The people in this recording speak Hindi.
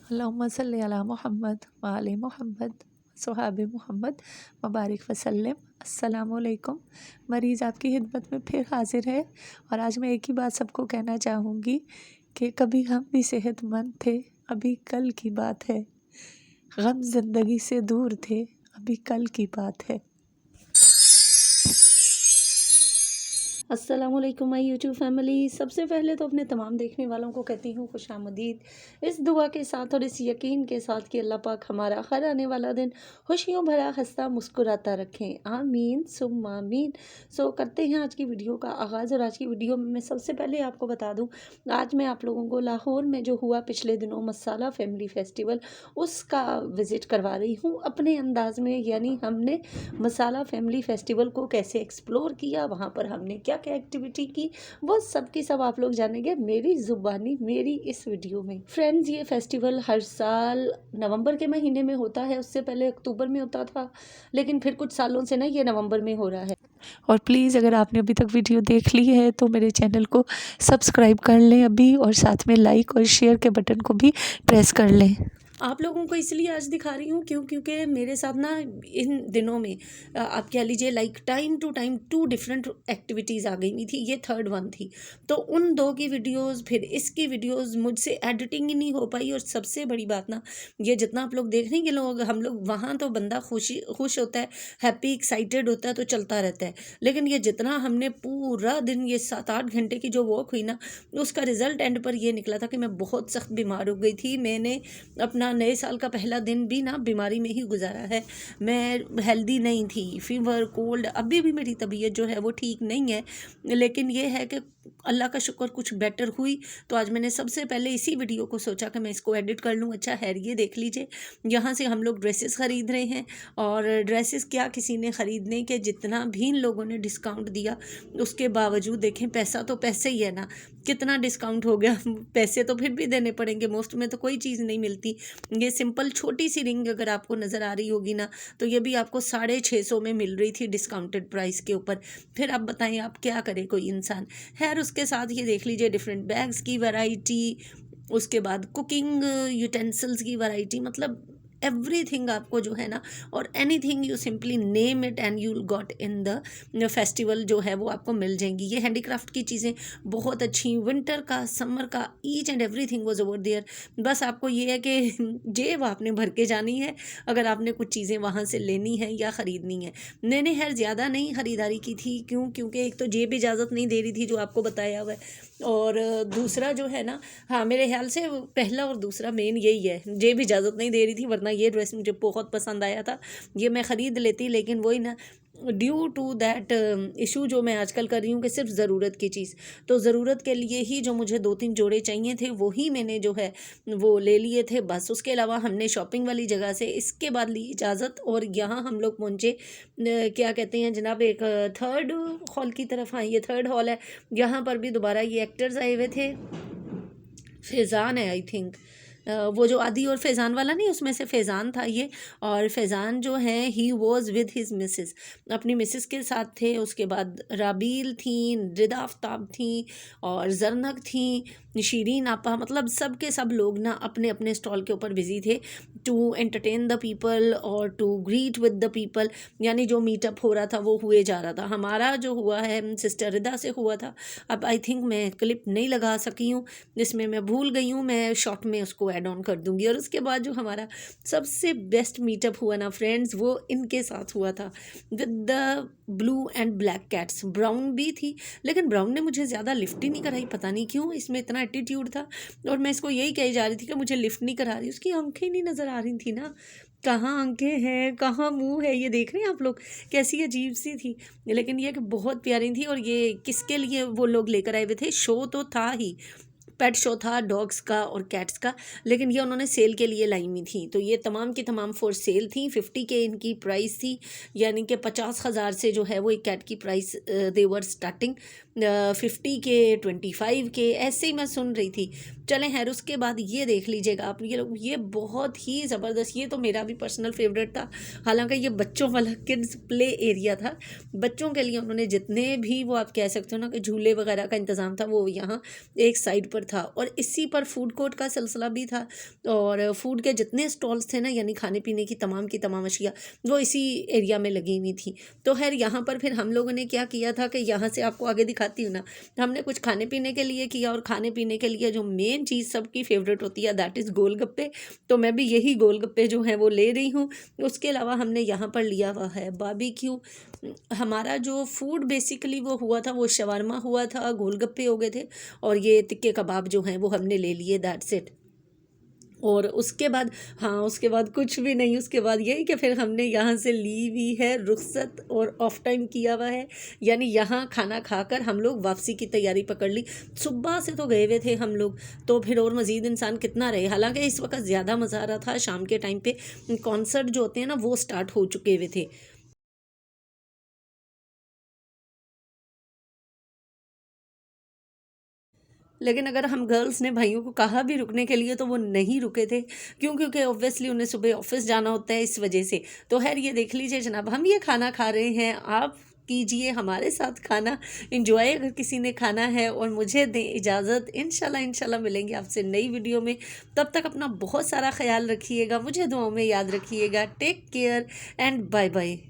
अल्लाहुम्मा सल्ली अला मुहम्मद व आले मुहम्मद सुहाबे मुहम्मद मबारिक वसल्लम। अस्सलामुअलैकुम। मरीज़ आपकी खिदमत में फिर हाजिर है और आज मैं एक ही बात सबको कहना चाहूँगी कि कभी हम भी सेहतमंद थे, अभी कल की बात है। गम ज़िंदगी से दूर थे, अभी कल की बात है। अस्सलामुअलैकुम माय यूट्यूब फैमिली। सबसे पहले तो अपने तमाम देखने वालों को कहती हूँ खुशामदीद। इस दुआ के साथ और इस यकीन के साथ कि अल्लाह पाक हमारा हर आने वाला दिन खुशियों भरा हंसता मुस्कुराता रखें, आमीन सुम्मा आमीन। सो करते हैं आज की वीडियो का आगाज़। और आज की वीडियो में मैं सबसे पहले आपको बता दूँ, आज मैं आप लोगों को लाहौर में जो हुआ पिछले दिनों मसाला फैमिली फेस्टिवल, उसका विज़िट करवा रही हूँ अपने अंदाज़ में। यानी हमने मसाला फैमिली फेस्टिवल को कैसे एक्सप्लोर किया, वहाँ पर हमने क्या क्या एक्टिविटी की, वो सब की सब आप लोग जानेंगे मेरी ज़ुबानी मेरी इस वीडियो में। फ्रेंड्स, ये फेस्टिवल हर साल नवंबर के महीने में होता है। उससे पहले अक्टूबर में होता था, लेकिन फिर कुछ सालों से ना ये नवंबर में हो रहा है। और प्लीज़ अगर आपने अभी तक वीडियो देख ली है तो मेरे चैनल को सब्सक्राइब कर लें अभी, और साथ में लाइक और शेयर के बटन को भी प्रेस कर लें। आप लोगों को इसलिए आज दिखा रही हूँ क्योंकि मेरे साथ ना इन दिनों में आप कह लीजिए like time to time 2 different activities आ गई हुई थी। ये थर्ड वन थी, तो उन 2 की वीडियोस फिर इसकी वीडियोस मुझसे एडिटिंग ही नहीं हो पाई। और सबसे बड़ी बात ना, ये जितना आप लोग देख रहे हैं कि लोग हम लोग वहाँ तो बंदा खुश होता है, हैप्पी एक्साइटेड होता है, तो चलता रहता है। लेकिन ये जितना हमने पूरा दिन ये 7-8 घंटे की जो वॉक हुई ना, उसका रिजल्ट एंड पर ये निकला था कि मैं बहुत सख्त बीमार हो गई थी। मैंने अपना नए साल का पहला दिन भी ना बीमारी में ही गुजारा है। मैं हेल्दी नहीं थी, फीवर कोल्ड, अभी भी मेरी तबीयत जो है वो ठीक नहीं है। लेकिन ये है कि अल्लाह का शुक्र कुछ बेटर हुई। तो आज मैंने सबसे पहले इसी वीडियो को सोचा कि मैं इसको एडिट कर लूँ। अच्छा है, ये देख लीजिए, यहाँ से हम लोग ड्रेसेस ख़रीद रहे हैं। और ड्रेसेस क्या किसी ने ख़रीदने के, जितना भी इन लोगों ने डिस्काउंट दिया उसके बावजूद देखें, पैसा तो पैसे ही है ना, कितना डिस्काउंट हो गया, पैसे तो फिर भी देने पड़ेंगे। मोस्ट में तो कोई चीज़ नहीं मिलती। ये सिंपल छोटी सी रिंग अगर आपको नज़र आ रही होगी ना, तो ये भी आपको 650 में मिल रही थी डिस्काउंटेड प्राइस के ऊपर। फिर आप बताएं आप क्या करे कोई इंसान। खैर, उसके साथ ये देख लीजिए डिफरेंट बैग्स की वैरायटी, उसके बाद कुकिंग यूटेंसिल्स की वैरायटी, मतलब एवरीथिंग आपको जो है ना, और anything you simply name it and you got in the festival जो है वो आपको मिल जाएंगी। ये हैंडीक्राफ्ट की चीज़ें बहुत अच्छी, विंटर का समर का each and everything was over there. बस आपको ये है कि जेब आपने भर के जानी है अगर आपने कुछ चीज़ें वहाँ से लेनी है या ख़रीदनी है। मैंने खैर ज़्यादा नहीं ख़रीदारी की थी, क्योंकि एक तो जेब इजाज़त नहीं दे रही थी जो आपको बताया हुआ है, और दूसरा जो है ना, हाँ मेरे ख्याल से पहला और दूसरा मेन यही है, जेब इजाज़त नहीं दे रही थी। वरना ये ड्रेस मुझे बहुत पसंद आया था, ये मैं ख़रीद लेती। लेकिन वही ना, ड्यू टू दैट इशू जो मैं आजकल कर रही हूँ कि सिर्फ ज़रूरत की चीज़, तो ज़रूरत के लिए ही जो मुझे 2-3 जोड़े चाहिए थे वही मैंने जो है वो ले लिए थे बस। उसके अलावा हमने शॉपिंग वाली जगह से इसके बाद ली इजाज़त, और यहाँ हम लोग पहुँचे क्या कहते हैं जनाब, एक थर्ड हॉल की तरफ। हाँ, ये थर्ड हॉल है। यहाँ पर भी दोबारा ये एक्टर्स आए हुए थे। फैज़ान है आई थिंक, वो जो आदि और फैज़ान वाला नहीं, उसमें से फैज़ान था ये। और फैज़ान जो है he was with his Mrs, अपनी मिसेस के साथ थे। उसके बाद राबील थी, रिदा आफ्ताब थी, और जरनक थी, शीरीन आपा, मतलब सब के सब लोग ना अपने अपने स्टॉल के ऊपर बिजी थे टू एंटरटेन द पीपल और to greet with the people. यानी जो मीटअप हो रहा था वो हुए जा रहा था। हमारा जो हुआ है सिस्टर रिदा से हुआ था। अब आई थिंक मैं क्लिप नहीं लगा सकी हूँ, जिसमें मैं भूल गई हूँ, मैं शॉर्ट में उसको ऐड ऑन कर दूंगी। और उसके बाद जो हमारा सबसे बेस्ट मीटअप हुआ ना फ्रेंड्स, वो इनके साथ हुआ था, with the blue and black cats. Brown भी थी, लेकिन ब्राउन ने मुझे ज़्यादा लिफ्ट ही नहीं कराई, पता नहीं क्यों, इसमें इतना एटीट्यूड था। और मैं इसको यही कही जा रही थी कि मुझे लिफ्ट नहीं करा रही, उसकी आंखें नहीं नज़र आ रही थी ना, कहाँ आंखें हैं कहाँ मुंह है, ये देख रहे हैं आप लोग, कैसी अजीब सी थी। लेकिन ये कि बहुत प्यारी थी। और ये किसके लिए वो लोग लेकर आए हुए थे, शो तो था ही, पेट शो था डॉग्स का और कैट्स का, लेकिन ये उन्होंने सेल के लिए लाई हुई थी। तो ये तमाम की तमाम फॉर सेल थी। 50 के इनकी प्राइस थी, यानी कि 50,000 से जो है वो एक कैट की प्राइस देवर स्टार्टिंग, 50 के 25 के ऐसे ही मैं सुन रही थी। चलें खैर, उसके बाद ये देख लीजिएगा आप, ये बहुत ही ज़बरदस्त, ये तो मेरा भी पर्सनल फेवरेट था। हालांकि ये बच्चों वाला किड्स प्ले एरिया था, बच्चों के लिए उन्होंने जितने भी वो आप कह सकते हो ना कि झूले वगैरह का इंतज़ाम था वो यहाँ एक साइड पर था, और इसी पर फूड कोर्ट का सिलसिला भी था। और फूड के जितने स्टॉल्स थे ना, यानी खाने पीने की तमाम अशिया, वो इसी एरिया में लगी हुई थी। तो खैर यहाँ पर फिर हम लोगों ने क्या किया था कि यहाँ से आपको आगे दिखाती हूँ ना, हमने कुछ खाने पीने के लिए किया, और खाने पीने के लिए जो मेन चीज़ सबकी फेवरेट होती है दैट इज़ गोलगप्पे। तो मैं भी यही गोलगप्पे जो हैं वो ले रही हूँ। उसके अलावा हमने यहाँ पर लिया हुआ है बारबेक्यू। हमारा जो फूड बेसिकली वो हुआ था, वो शवारमा हुआ था, गोलगप्पे हो गए थे, और ये टिक्के कबाब जो हैं वो हमने ले लिए, दैट्स इट। और उसके बाद, हाँ, उसके बाद कुछ भी नहीं, उसके बाद यही कि फिर हमने यहाँ से ली हुई है रुखसत, और ऑफ टाइम किया हुआ है, यानी यहाँ खाना खाकर हम लोग वापसी की तैयारी पकड़ ली। सुबह से तो गए हुए थे हम लोग, तो फिर और मज़ीद इंसान कितना रहे। हालांकि इस वक्त ज़्यादा मज़ा आ रहा था, शाम के टाइम पे कॉन्सर्ट जो होते हैं ना वो स्टार्ट हो चुके हुए थे। लेकिन अगर हम गर्ल्स ने भाइयों को कहा भी रुकने के लिए तो वो नहीं रुके थे। क्यों? क्योंकि ऑब्वियसली उन्हें सुबह ऑफिस जाना होता है, इस वजह से। तो खैर ये देख लीजिए जनाब, हम ये खाना खा रहे हैं, आप कीजिए हमारे साथ खाना इंजॉय अगर किसी ने खाना है, और मुझे दें इजाज़त। इंशाल्लाह इंशाल्लाह मिलेंगे आपसे नई वीडियो में। तब तक अपना बहुत सारा ख्याल रखिएगा, मुझे दुआओं में याद रखिएगा। Take care and bye bye.